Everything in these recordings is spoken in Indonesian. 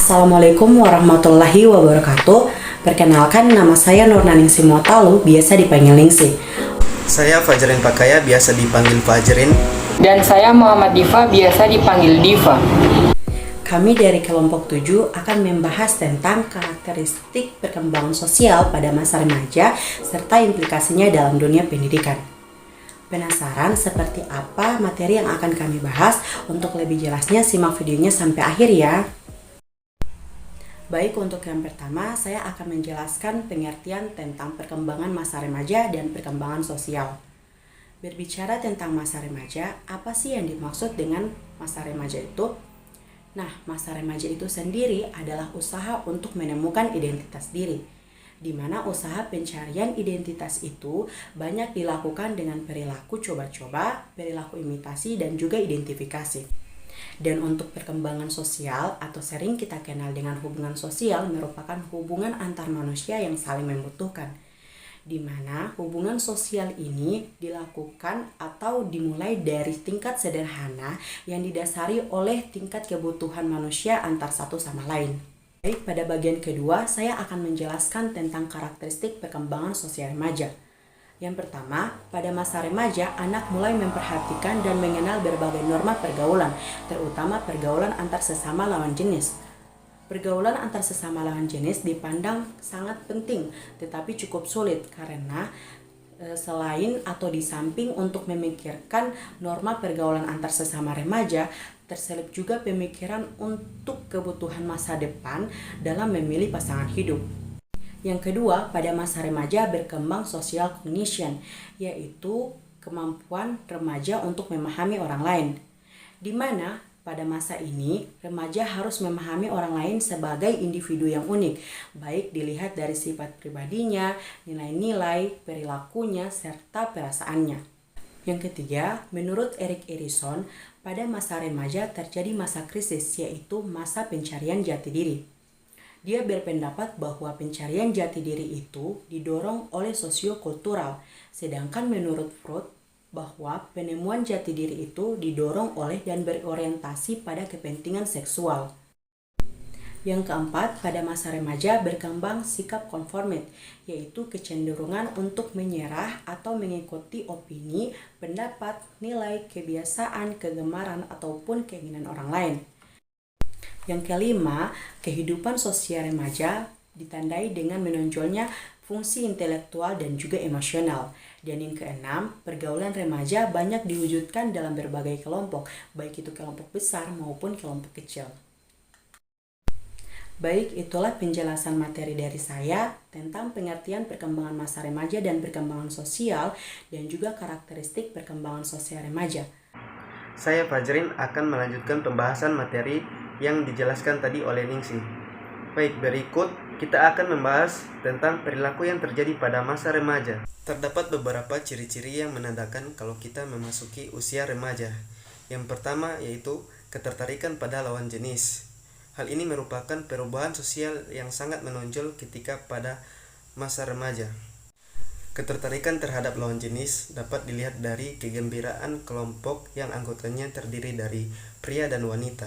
Assalamualaikum warahmatullahi wabarakatuh. Perkenalkan, nama saya Nurnaningsi Motalu, biasa dipanggil Ningsi. Saya Fajrin Pakaya, biasa dipanggil Fajrin. Dan saya Muhammad Diva, biasa dipanggil Diva. Kami dari kelompok 7 akan membahas tentang karakteristik perkembangan sosial pada masa remaja serta implikasinya dalam dunia pendidikan. Penasaran seperti apa materi yang akan kami bahas? Untuk lebih jelasnya simak videonya sampai akhir ya. Baik, untuk yang pertama saya akan menjelaskan pengertian tentang perkembangan masa remaja dan perkembangan sosial. Berbicara tentang masa remaja, apa sih yang dimaksud dengan masa remaja itu? Nah, masa remaja itu sendiri adalah usaha untuk menemukan identitas diri, di mana usaha pencarian identitas itu banyak dilakukan dengan perilaku coba-coba, perilaku imitasi, dan juga identifikasi. Dan untuk perkembangan sosial atau sering kita kenal dengan hubungan sosial merupakan hubungan antar manusia yang saling membutuhkan, di mana hubungan sosial ini dilakukan atau dimulai dari tingkat sederhana yang didasari oleh tingkat kebutuhan manusia antar satu sama lain. Baik, pada bagian kedua saya akan menjelaskan tentang karakteristik perkembangan sosial remaja. Yang pertama, pada masa remaja, anak mulai memperhatikan dan mengenal berbagai norma pergaulan, terutama pergaulan antar sesama lawan jenis. Pergaulan antar sesama lawan jenis dipandang sangat penting, tetapi cukup sulit karena selain atau di samping untuk memikirkan norma pergaulan antar sesama remaja, terselip juga pemikiran untuk kebutuhan masa depan dalam memilih pasangan hidup. Yang kedua, pada masa remaja berkembang social cognition, yaitu kemampuan remaja untuk memahami orang lain. Di mana pada masa ini, remaja harus memahami orang lain sebagai individu yang unik, baik dilihat dari sifat pribadinya, nilai-nilai, perilakunya, serta perasaannya. Yang ketiga, menurut Erik Erikson, pada masa remaja terjadi masa krisis, yaitu masa pencarian jati diri. Dia berpendapat bahwa pencarian jati diri itu didorong oleh sosiokultural, sedangkan menurut Freud bahwa penemuan jati diri itu didorong oleh dan berorientasi pada kepentingan seksual. Yang keempat, pada masa remaja berkembang sikap konformit, yaitu kecenderungan untuk menyerah atau mengikuti opini, pendapat, nilai, kebiasaan, kegemaran, ataupun keinginan orang lain. Yang kelima, kehidupan sosial remaja ditandai dengan menonjolnya fungsi intelektual dan juga emosional. Dan yang keenam, pergaulan remaja banyak diwujudkan dalam berbagai kelompok, baik itu kelompok besar maupun kelompok kecil. Baik, itulah penjelasan materi dari saya tentang pengertian perkembangan masa remaja dan perkembangan sosial dan juga karakteristik perkembangan sosial remaja. Saya Fajrin akan melanjutkan pembahasan materi yang dijelaskan tadi oleh Ningsi. Baik, berikut kita akan membahas tentang perilaku yang terjadi pada masa remaja. Terdapat beberapa ciri-ciri yang menandakan kalau kita memasuki usia remaja. Yang pertama yaitu ketertarikan pada lawan jenis. Hal ini merupakan perubahan sosial yang sangat menonjol ketika pada masa remaja. Ketertarikan terhadap lawan jenis dapat dilihat dari kegembiraan kelompok yang anggotanya terdiri dari pria dan wanita.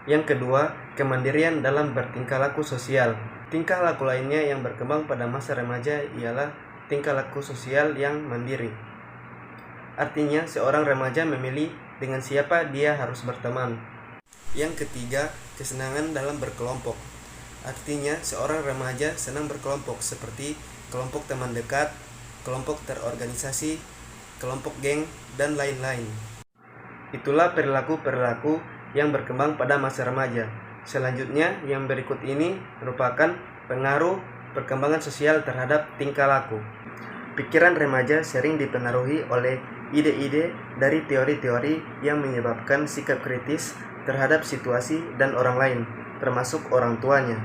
Yang kedua, kemandirian dalam bertingkah laku sosial. Tingkah laku lainnya yang berkembang pada masa remaja ialah tingkah laku sosial yang mandiri. Artinya, seorang remaja memilih dengan siapa dia harus berteman. Yang ketiga, kesenangan dalam berkelompok. Artinya, seorang remaja senang berkelompok seperti kelompok teman dekat, kelompok terorganisasi, kelompok geng, dan lain-lain. Itulah perilaku-perilaku yang berkembang pada masa remaja. Selanjutnya, yang berikut ini merupakan pengaruh perkembangan sosial terhadap tingkah laku. Pikiran remaja sering dipengaruhi oleh ide-ide dari teori-teori yang menyebabkan sikap kritis terhadap situasi dan orang lain, termasuk orang tuanya.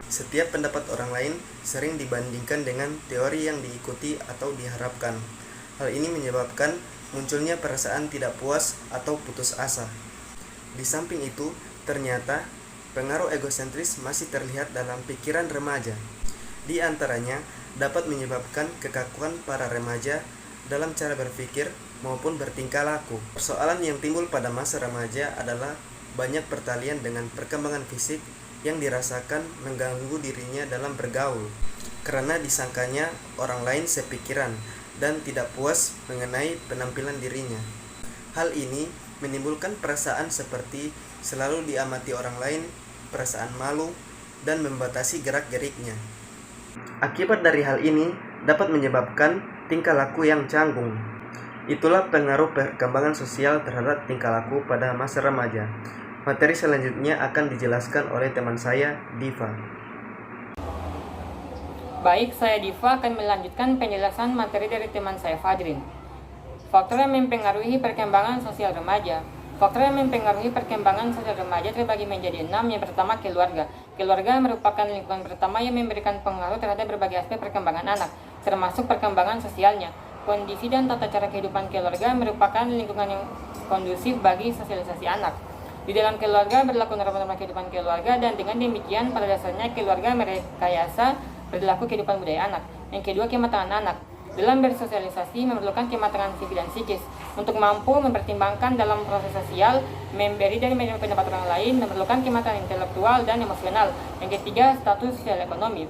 Setiap pendapat orang lain sering dibandingkan dengan teori yang diikuti atau diharapkan. Hal ini menyebabkan munculnya perasaan tidak puas atau putus asa. Di samping itu, ternyata pengaruh egosentris masih terlihat dalam pikiran remaja. Di antaranya, dapat menyebabkan kekakuan para remaja dalam cara berpikir maupun bertingkah laku. Persoalan yang timbul pada masa remaja adalah banyak pertalian dengan perkembangan fisik yang dirasakan mengganggu dirinya dalam bergaul, karena disangkanya orang lain sepikiran dan tidak puas mengenai penampilan dirinya. Hal ini menimbulkan perasaan seperti selalu diamati orang lain, perasaan malu, dan membatasi gerak-geriknya. Akibat dari hal ini dapat menyebabkan tingkah laku yang canggung. Itulah pengaruh perkembangan sosial terhadap tingkah laku pada masa remaja. Materi selanjutnya akan dijelaskan oleh teman saya, Diva. Baik, saya Diva akan melanjutkan penjelasan materi dari teman saya Fajrin. Faktor yang mempengaruhi perkembangan sosial remaja. Faktor yang mempengaruhi perkembangan sosial remaja terbagi menjadi 6. Yang pertama, keluarga. Keluarga merupakan lingkungan pertama yang memberikan pengaruh terhadap berbagai aspek perkembangan anak, termasuk perkembangan sosialnya. Kondisi dan tata cara kehidupan keluarga merupakan lingkungan yang kondusif bagi sosialisasi anak. Di dalam keluarga berlaku norma-norma kehidupan keluarga, dan dengan demikian pada dasarnya keluarga merekayasa perilaku kehidupan budaya anak. Yang kedua, kematangan anak. Dalam bersosialisasi memerlukan kematangan psikis dan psikis. Untuk mampu mempertimbangkan dalam proses sosial, memberi dan menerima pendapat orang lain, memerlukan kematangan intelektual dan emosional. Yang ketiga, status sosial ekonomi.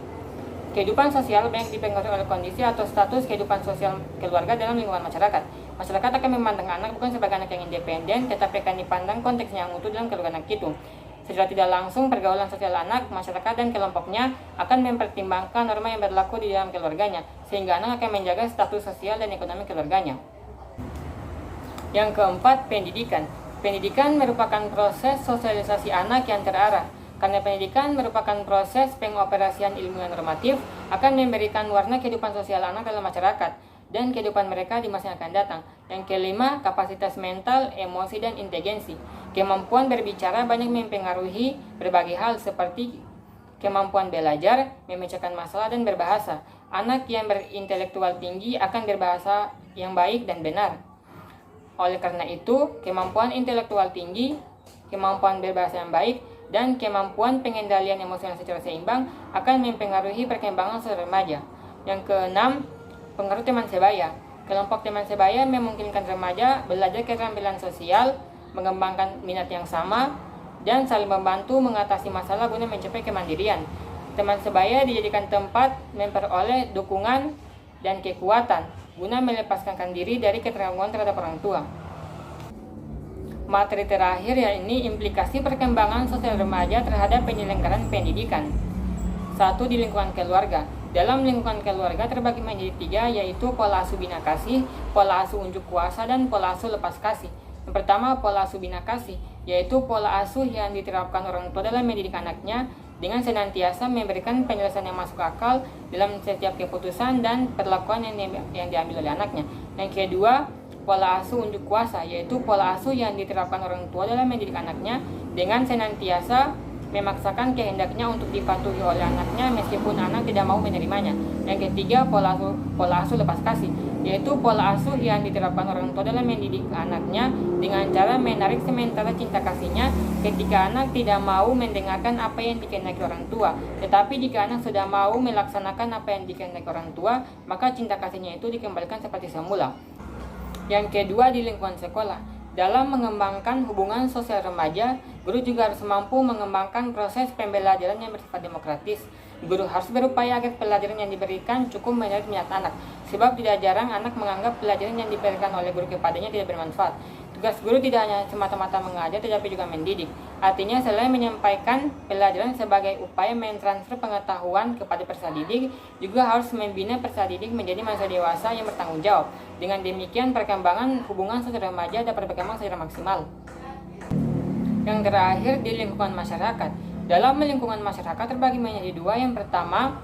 Kehidupan sosial banyak dipengaruhi oleh kondisi atau status kehidupan sosial keluarga dalam lingkungan masyarakat. Masyarakat akan memandang anak bukan sebagai anak yang independen, tetapi akan dipandang konteksnya yang utuh dalam keluarga anak itu. Secara tidak langsung, pergaulan sosial anak, masyarakat, dan kelompoknya akan mempertimbangkan norma yang berlaku di dalam keluarganya, sehingga anak akan menjaga status sosial dan ekonomi keluarganya. Yang keempat, pendidikan. Pendidikan merupakan proses sosialisasi anak yang terarah. Karena pendidikan merupakan proses pengoperasian ilmu yang normatif, akan memberikan warna kehidupan sosial anak dalam masyarakat dan kehidupan mereka di masa yang akan datang. Yang kelima, kapasitas mental, emosi, dan inteligensi. Kemampuan berbicara banyak mempengaruhi berbagai hal seperti kemampuan belajar, memecahkan masalah, dan berbahasa. Anak yang berintelektual tinggi akan berbahasa yang baik dan benar. Oleh karena itu, kemampuan intelektual tinggi, kemampuan berbahasa yang baik, dan kemampuan pengendalian emosional secara seimbang akan mempengaruhi perkembangan sosial remaja. Yang keenam, pengaruh teman sebaya. Kelompok teman sebaya memungkinkan remaja belajar keterampilan sosial, mengembangkan minat yang sama, dan saling membantu mengatasi masalah guna mencapai kemandirian. Teman sebaya dijadikan tempat memperoleh dukungan dan kekuatan guna melepaskan diri dari ketergantungan terhadap orang tua. Materi terakhir yakni implikasi perkembangan sosial remaja terhadap penyelenggaraan pendidikan. 1. Di lingkungan keluarga. Dalam lingkungan keluarga terbagi menjadi 3, yaitu pola asuh bina kasih, pola asuh unjuk kuasa, dan pola asuh lepas kasih. Yang pertama, pola asuh bina kasih, yaitu pola asuh yang diterapkan orang tua dalam mendidik anaknya dengan senantiasa memberikan penjelasan yang masuk akal dalam setiap keputusan dan perlakuan yang diambil oleh anaknya. Yang kedua, pola asuh unjuk kuasa, yaitu pola asuh yang diterapkan orang tua dalam mendidik anaknya dengan senantiasa memaksakan kehendaknya untuk dipatuhi oleh anaknya meskipun anak tidak mau menerimanya. Yang ketiga, pola asuh lepas kasih, yaitu pola asuh yang diterapkan orang tua dalam mendidik anaknya dengan cara menarik sementara cinta kasihnya ketika anak tidak mau mendengarkan apa yang dikehendaki orang tua. Tetapi jika anak sudah mau melaksanakan apa yang dikehendaki orang tua, maka cinta kasihnya itu dikembalikan seperti semula. Yang kedua, di lingkungan sekolah. Dalam mengembangkan hubungan sosial remaja, guru juga harus mampu mengembangkan proses pembelajaran yang bersifat demokratis. Guru harus berupaya agar pelajaran yang diberikan cukup menarik minat anak, sebab tidak jarang anak menganggap pelajaran yang diberikan oleh guru kepadanya tidak bermanfaat. Tugas guru tidak hanya semata-mata mengajar, tetapi juga mendidik. Artinya, selain menyampaikan pelajaran sebagai upaya mentransfer pengetahuan kepada peserta didik, juga harus membina peserta didik menjadi manusia dewasa yang bertanggung jawab. Dengan demikian, perkembangan hubungan sosial remaja dapat berkembang secara maksimal. Yang terakhir, di lingkungan masyarakat. Dalam lingkungan masyarakat terbagi menjadi 2. Yang pertama,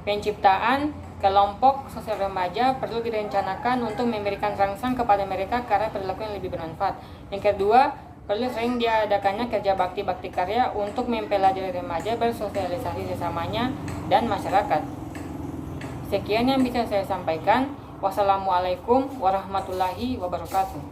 penciptaan kelompok sosial remaja perlu direncanakan untuk memberikan rangsang kepada mereka karena perilaku yang lebih bermanfaat. Yang kedua, perlu sering diadakannya kerja bakti karya untuk mempelajari remaja bersosialisasi sesamanya dan masyarakat. Sekian yang bisa saya sampaikan. Wassalamualaikum warahmatullahi wabarakatuh.